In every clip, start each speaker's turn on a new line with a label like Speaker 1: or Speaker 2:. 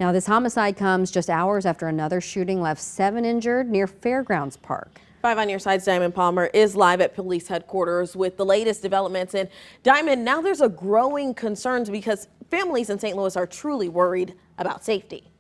Speaker 1: Now, this homicide comes just hours after another shooting left 7 injured near Fairgrounds Park.
Speaker 2: 5 on your side's Diamond Palmer is live at police headquarters with the latest developments. And Diamond, now there's a growing concerns because families in St. Louis are truly worried about safety.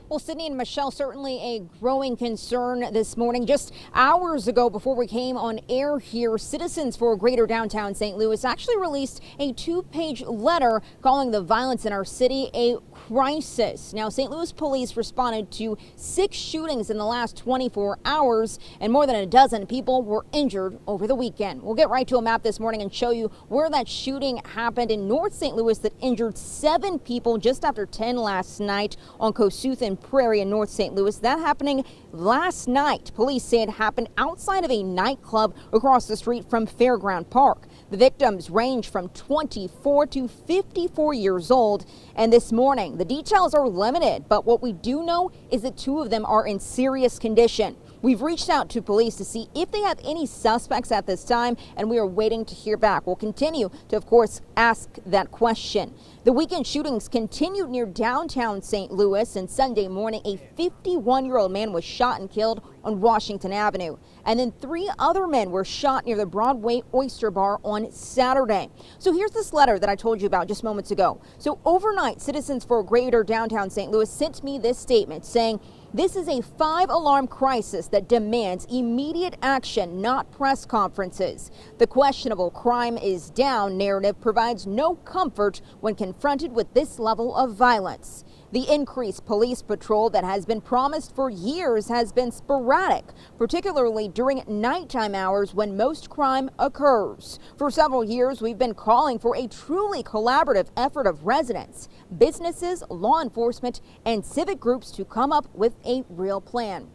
Speaker 3: Well, Sydney and Michelle, certainly a growing concern this morning. Just hours ago, before we came on air here, Citizens for Greater Downtown St. Louis actually released a 2-page letter calling the violence in our city a crisis. Now, St. Louis police responded to 6 shootings in the last 24 hours, and more than a dozen people were injured over the weekend. We'll get right to a map this morning and show you where that shooting happened in North St. Louis that injured 7 people just after 10 last night on Kossuth and Prairie in North St. Louis. That happening last night. Police say it happened outside of a nightclub across the street from Fairground Park. The victims range from 24 to 54 years old. And this morning, the details are limited, but what we do know is that 2 of them are in serious condition. We've reached out to police to see if they have any suspects at this time, and we are waiting to hear back. We'll continue to, of course, ask that question. The weekend shootings continued near downtown St. Louis, and Sunday morning, a 51-year-old man was shot and killed on Washington Avenue. And then 3 other men were shot near the Broadway Oyster Bar on Saturday. So here's this letter that I told you about just moments ago. So overnight, Citizens for Greater Downtown St. Louis sent me this statement saying, "This is a 5-alarm crisis that demands immediate action, not press conferences. The questionable crime is down narrative provides no comfort when confronted with this level of violence. The increased police patrol that has been promised for years has been sporadic, particularly during nighttime hours when most crime occurs. For several years, we've been calling for a truly collaborative effort of residents, businesses, law enforcement, and civic groups to come up with a real plan."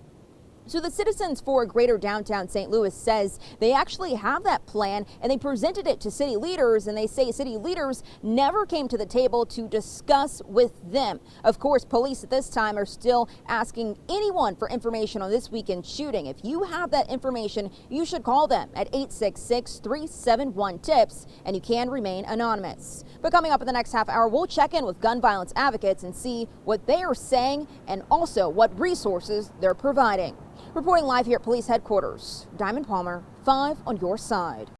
Speaker 3: So the Citizens for Greater Downtown St. Louis says they actually have that plan, and they presented it to city leaders, and they say city leaders never came to the table to discuss with them. Of course, police at this time are still asking anyone for information on this weekend shooting. If you have that information, you should call them at 866-371-TIPS, and you can remain anonymous. But coming up in the next half hour, we'll check in with gun violence advocates and see what they are saying and also what resources they're providing. Reporting live here at police headquarters, Diamond Palmer, 5 on your side.